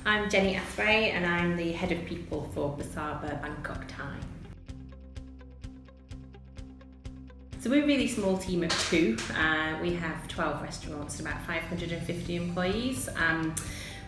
I'm Jenny Athray and I'm the Head of People for Busaba Bangkok, Thai. So we're a really small team of two. We have 12 restaurants and about 550 employees.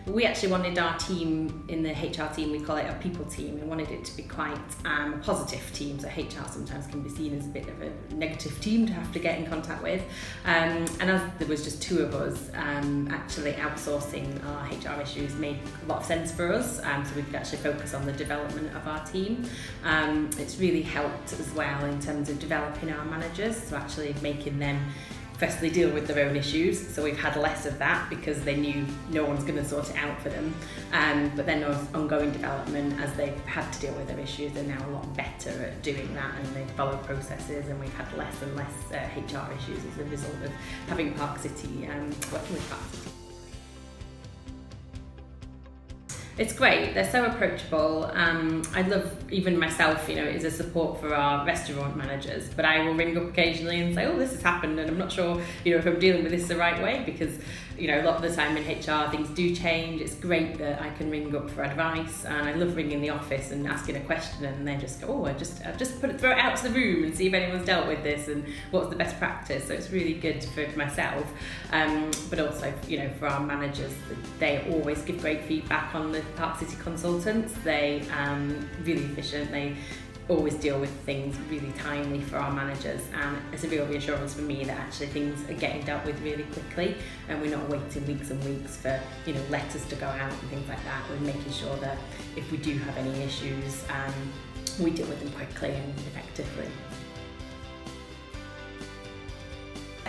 We actually wanted our team, in the HR team, we call it a people team. We wanted it to be quite a positive team. So HR sometimes can be seen as a bit of a negative team to have to get in contact with. And as there was just two of us, actually outsourcing our HR issues made a lot of sense for us. So we could actually focus on the development of our team. It's really helped as well in terms of developing our managers, so actually making them firstly deal with their own issues, so we've had less of that because they knew no one's going to sort it out for them, but then ongoing development as they've had to deal with their issues, they're now a lot better at doing that and they follow processes, and we've had less and less HR issues as a result of having Park City, working with Park City. It's great, they're so approachable. I love, even myself, as a support for our restaurant managers, but I will ring up occasionally and say, oh, this has happened and I'm not sure if I'm dealing with this the right way, because a lot of the time in HR things do change. It's great that I can ring up for advice, and I love ringing the office and asking a question and they just go, oh, I just throw it out to the room and see if anyone's dealt with this and what's the best practice. So it's really good for myself, but also for our managers, they always give great feedback on the Park City consultants. They really efficient, they always deal with things really timely for our managers, and it's a real reassurance for me that actually things are getting dealt with really quickly and we're not waiting weeks and weeks for letters to go out and things like that. We're making sure that if we do have any issues, we deal with them quickly and effectively.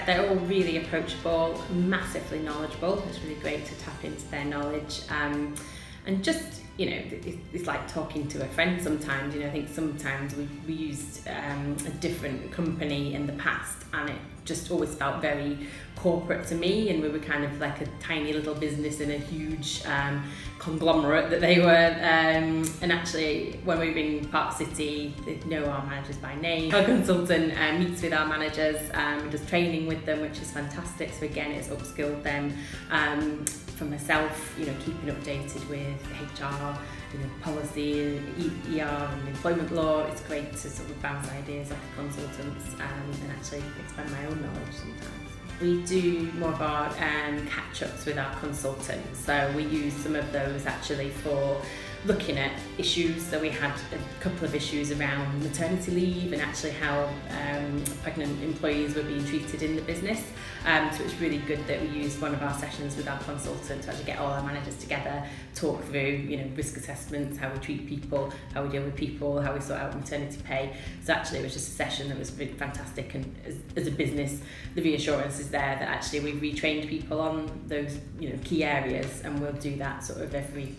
They're all really approachable, massively knowledgeable. It's really great to tap into their knowledge, and just it's like talking to a friend sometimes. I think sometimes we used a different company in the past and it just always felt very corporate to me, and we were kind of like a tiny little business in a huge conglomerate that they were, and actually when we were in Park City, they know our managers by name. Our consultant meets with our managers and does training with them, which is fantastic. So again, it's upskilled them. For myself, keeping updated with HR, policy, ER and employment law. It's great to sort of bounce ideas off consultants and actually expand my own knowledge sometimes. We do more of our catch-ups with our consultants, so we use some of those actually for looking at issues. So we had a couple of issues around maternity leave and actually how pregnant employees were being treated in the business. So it's really good that we used one of our sessions with our consultant to actually get all our managers together, talk through risk assessments, how we treat people, how we deal with people, how we sort out maternity pay. So actually it was just a session that was really fantastic, and as a business the reassurance is there that actually we've retrained people on those key areas, and we'll do that sort of every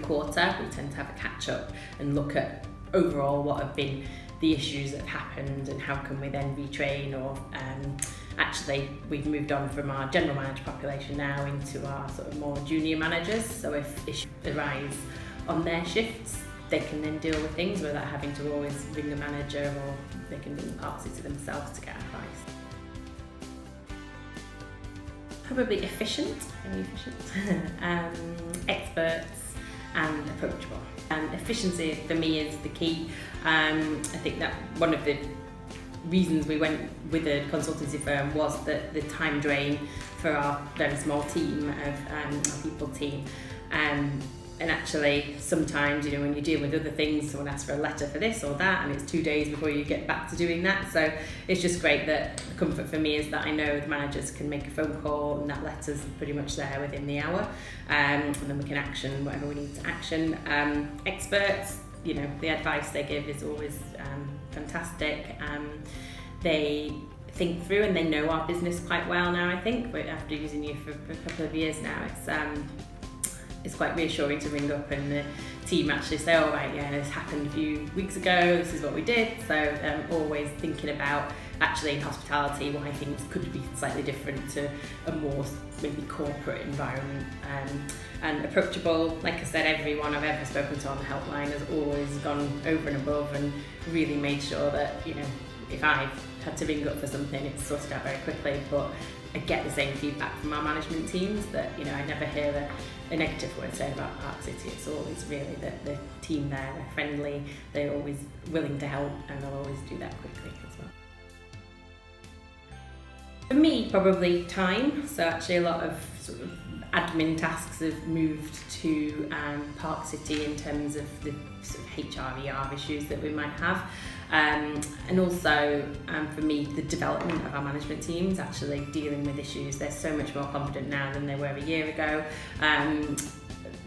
quarter. We tend to have a catch up and look at overall what have been the issues that have happened and how can we then retrain, or actually we've moved on from our general manager population now into our sort of more junior managers, so if issues arise on their shifts they can then deal with things without having to always ring a manager, or they can ask it to themselves to get advice. Probably efficient, experts and approachable. Efficiency for me is the key. I think that one of the reasons we went with a consultancy firm was that the time drain for our very small team of our people team. And actually sometimes when you deal with other things, someone asks for a letter for this or that and it's 2 days before you get back to doing that. So it's just great that the comfort for me is that I know the managers can make a phone call and that letter's pretty much there within the hour, and then we can action whatever we need to action. Experts, the advice they give is always fantastic. They think through and they know our business quite well now, I think, but after using you for a couple of years now, it's quite reassuring to ring up and the team actually say, oh right, yeah, this happened a few weeks ago, this is what we did. So always thinking about actually in hospitality why things could be slightly different to a more maybe corporate environment. And approachable, like I said, everyone I've ever spoken to on the helpline has always gone over and above and really made sure that if I've had to ring up for something, it's sorted out very quickly, but I get the same feedback from our management teams that, you know, I never hear a negative word said about Park City. It's always really that the team there, they're friendly, they're always willing to help, and they'll always do that quickly as well. For me, probably time. So actually a lot of sort of admin tasks have moved to Park City in terms of the sort of HR, issues that we might have. And also for me, the development of our management teams, actually dealing with issues. They're so much more confident now than they were a year ago.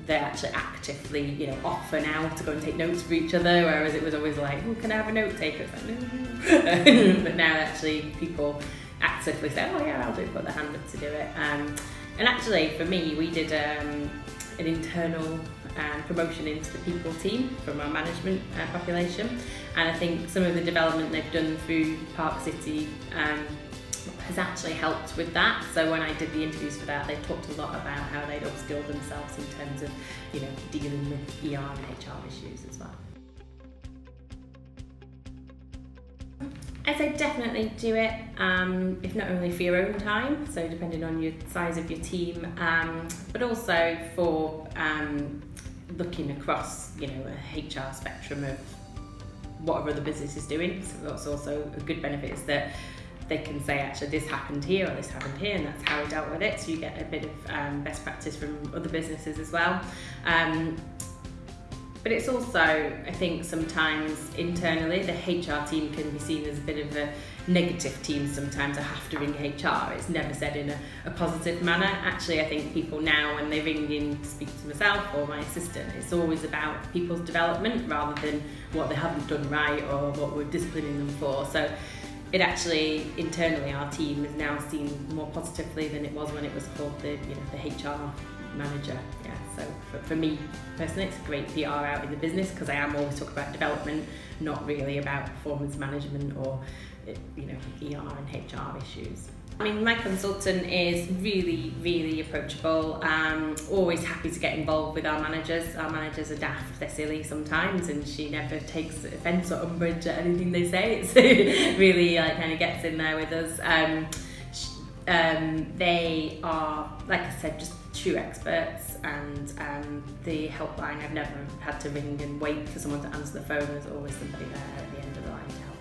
They're actually actively, you know, offer now to go and take notes for each other, whereas it was always like, oh, can I have a note taker? It's like, no. But now actually people actively say, oh yeah, I'll do it, put their hand up to do it. And actually for me, we did an internal promotion into the people team from our management population, and I think some of the development they've done through Park City has actually helped with that. So when I did the interviews for that, they talked a lot about how they'd upskilled themselves in terms of, you know, dealing with ER and HR issues as well. I say definitely do it, if not only for your own time, so depending on your size of your team, but also for looking across, you know, a HR spectrum of what other business is doing. So that's also a good benefit, is that they can say, actually, this happened here or this happened here, and that's how we dealt with it. So you get a bit of best practice from other businesses as well. But it's also, I think sometimes internally, the HR team can be seen as a bit of a negative team sometimes. I have to ring HR. It's never said in a positive manner. Actually, I think people now, when they ring in to speak to myself or my assistant, it's always about people's development rather than what they haven't done right or what we're disciplining them for. So it actually, internally, our team is now seen more positively than it was when it was called the HR manager. Yeah, so for me personally, it's a great PR out in the business, because I am always talking about development, not really about performance management or, you know, ER and HR issues. I mean, my consultant is really, really approachable, always happy to get involved with our managers. Our managers are daft, they're silly sometimes, and she never takes offence or umbrage at anything they say. It's really kind of gets in there with us. They are, like I said, just true experts, and the helpline, I've never had to ring and wait for someone to answer the phone. There's always somebody there at the end of the line to help.